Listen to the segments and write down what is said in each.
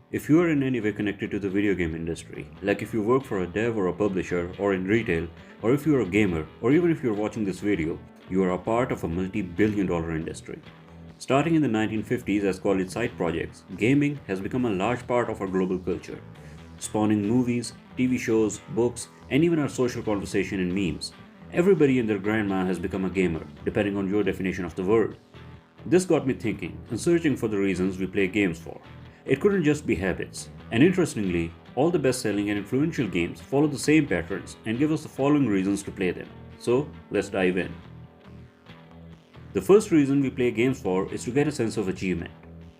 If you are in any way connected to the video game industry, like if you work for a dev or a publisher or in retail, or if you're a gamer, or even if you're watching this video, you are a part of a multi-billion dollar industry. Starting in the 1950s as college side projects, gaming has become a large part of our global culture, spawning movies, TV shows, books, and even our social conversation and memes. Everybody and their grandma has become a gamer, depending on your definition of the word. This got me thinking and searching for the reasons we play games for. It couldn't just be habits. And interestingly, all the best selling and influential games follow the same patterns and give us the following reasons to play them. So, let's dive in. The first reason we play games for is to get a sense of achievement.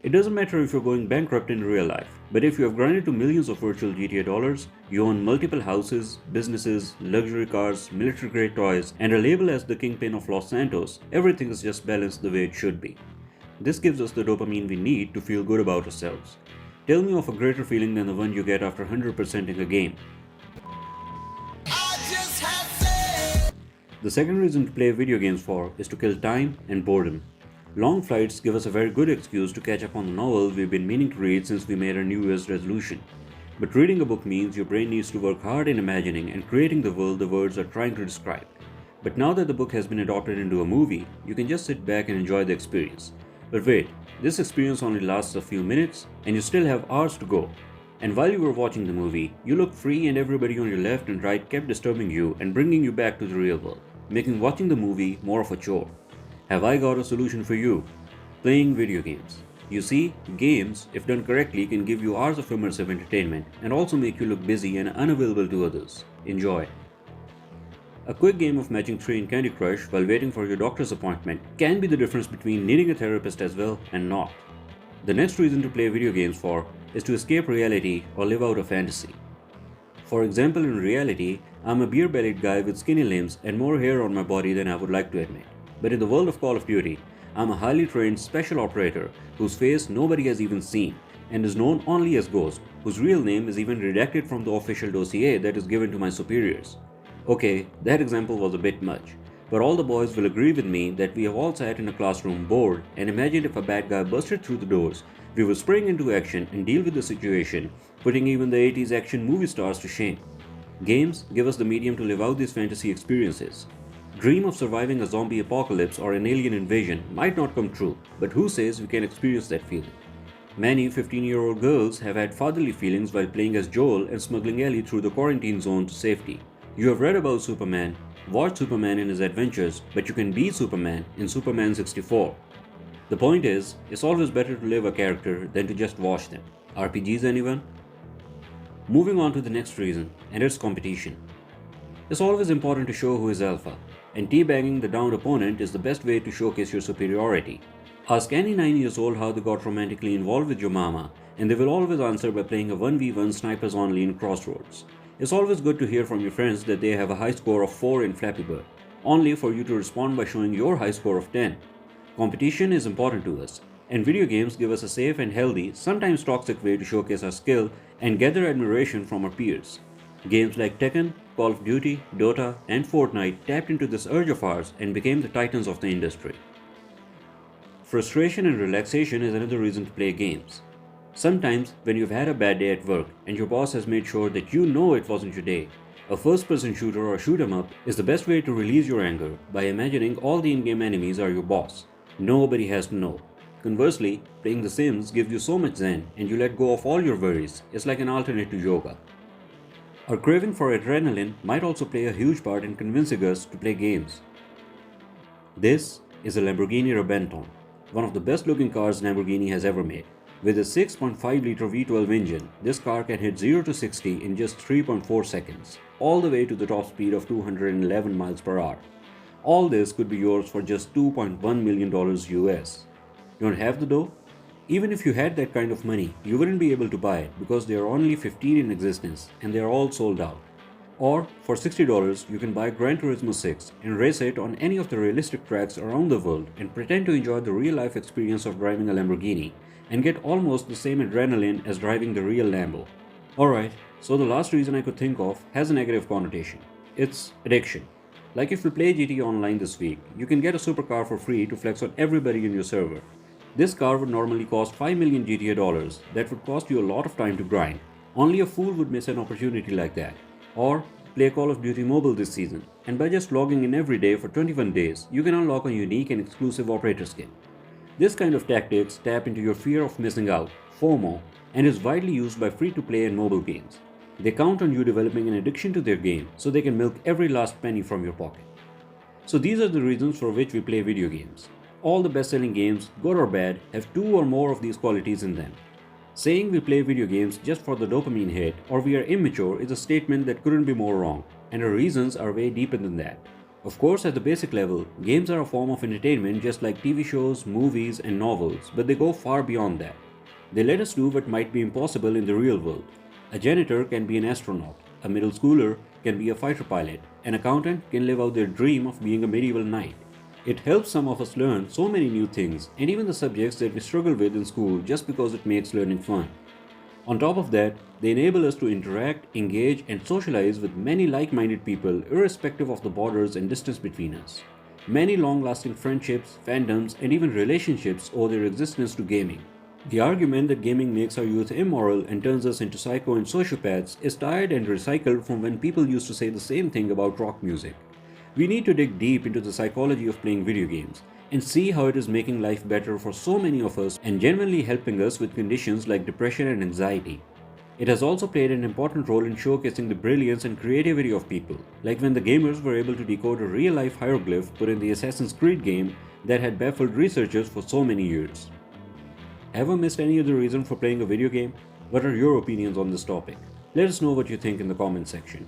It doesn't matter if you're going bankrupt in real life, but if you have grinded to millions of virtual GTA dollars, you own multiple houses, businesses, luxury cars, military grade toys, and a label as the kingpin of Los Santos, everything is just balanced the way it should be. This gives us the dopamine we need to feel good about ourselves. Tell me of a greater feeling than the one you get after 100%ing a game. The second reason to play video games for is to kill time and boredom. Long flights give us a very good excuse to catch up on the novel we've been meaning to read since we made our New Year's resolution. But reading a book means your brain needs to work hard in imagining and creating the world the words are trying to describe. But now that the book has been adopted into a movie, you can just sit back and enjoy the experience. But wait, this experience only lasts a few minutes and you still have hours to go. And while you were watching the movie, you looked free and everybody on your left and right kept disturbing you and bringing you back to the real world, making watching the movie more of a chore. Have I got a solution for you? Playing video games. You see, games, if done correctly, can give you hours of immersive entertainment and also make you look busy and unavailable to others. Enjoy. A quick game of matching 3 in Candy Crush while waiting for your doctor's appointment can be the difference between needing a therapist as well and not. The next reason to play video games for is to escape reality or live out a fantasy. For example, in reality, I'm a beer-bellied guy with skinny limbs and more hair on my body than I would like to admit. But in the world of Call of Duty, I'm a highly trained special operator whose face nobody has even seen and is known only as Ghost, whose real name is even redacted from the official dossier that is given to my superiors. Okay, that example was a bit much, but all the boys will agree with me that we have all sat in a classroom bored and imagined if a bad guy busted through the doors, we would spring into action and deal with the situation, putting even the 80s action movie stars to shame. Games give us the medium to live out these fantasy experiences. Dream of surviving a zombie apocalypse or an alien invasion might not come true, but who says we can experience that feeling? Many 15-year-old girls have had fatherly feelings while playing as Joel and smuggling Ellie through the quarantine zone to safety. You have read about Superman, watched Superman in his adventures, but you can be Superman in Superman 64. The point is, it's always better to live a character than to just watch them. RPGs anyone? Moving on to the next reason, and it's competition. It's always important to show who is alpha, and teabagging the downed opponent is the best way to showcase your superiority. Ask any 9 years old how they got romantically involved with your mama, and they will always answer by playing a 1v1 snipers only in Crossroads. It's always good to hear from your friends that they have a high score of 4 in Flappy Bird, only for you to respond by showing your high score of 10. Competition is important to us, and video games give us a safe and healthy, sometimes toxic way to showcase our skill and gather admiration from our peers. Games like Tekken, Call of Duty, Dota, and Fortnite tapped into this urge of ours and became the titans of the industry. Frustration and relaxation is another reason to play games. Sometimes, when you've had a bad day at work and your boss has made sure that you know it wasn't your day, a first-person shooter or shoot 'em up is the best way to release your anger by imagining all the in-game enemies are your boss. Nobody has to know. Conversely, playing The Sims gives you so much zen and you let go of all your worries. It's like an alternate to yoga. Our craving for adrenaline might also play a huge part in convincing us to play games. This is a Lamborghini Rebenton, one of the best-looking cars Lamborghini has ever made. With a 6.5-liter V12 engine, this car can hit 0 to 60 in just 3.4 seconds, all the way to the top speed of 211 miles per hour. All this could be yours for just $2.1 million US. You don't have the dough? Even if you had that kind of money, you wouldn't be able to buy it because there are only 15 in existence and they are all sold out. Or, for $60, you can buy Gran Turismo 6 and race it on any of the realistic tracks around the world and pretend to enjoy the real-life experience of driving a Lamborghini and get almost the same adrenaline as driving the real Lambo. Alright, so the last reason I could think of has a negative connotation. It's addiction. Like if you play GTA Online this week, you can get a supercar for free to flex on everybody in your server. This car would normally cost 5 million GTA dollars. That would cost you a lot of time to grind. Only a fool would miss an opportunity like that. Or play Call of Duty Mobile this season, and by just logging in every day for 21 days, you can unlock a unique and exclusive operator skin. This kind of tactics tap into your fear of missing out, FOMO, and is widely used by free-to-play and mobile games. They count on you developing an addiction to their game so they can milk every last penny from your pocket. So these are the reasons for which we play video games. All the best-selling games, good or bad, have two or more of these qualities in them. Saying we play video games just for the dopamine hit or we are immature is a statement that couldn't be more wrong, and our reasons are way deeper than that. Of course, at the basic level, games are a form of entertainment just like TV shows, movies, and novels, but they go far beyond that. They let us do what might be impossible in the real world. A janitor can be an astronaut, a middle schooler can be a fighter pilot, an accountant can live out their dream of being a medieval knight. It helps some of us learn so many new things and even the subjects that we struggle with in school just because it makes learning fun. On top of that, they enable us to interact, engage, and socialize with many like-minded people irrespective of the borders and distance between us. Many long-lasting friendships, fandoms, and even relationships owe their existence to gaming. The argument that gaming makes our youth immoral and turns us into psycho and sociopaths is tired and recycled from when people used to say the same thing about rock music. We need to dig deep into the psychology of playing video games and see how it is making life better for so many of us and genuinely helping us with conditions like depression and anxiety. It has also played an important role in showcasing the brilliance and creativity of people, like when the gamers were able to decode a real-life hieroglyph put in the Assassin's Creed game that had baffled researchers for so many years. Ever missed any other reason for playing a video game? What are your opinions on this topic? Let us know what you think in the comment section.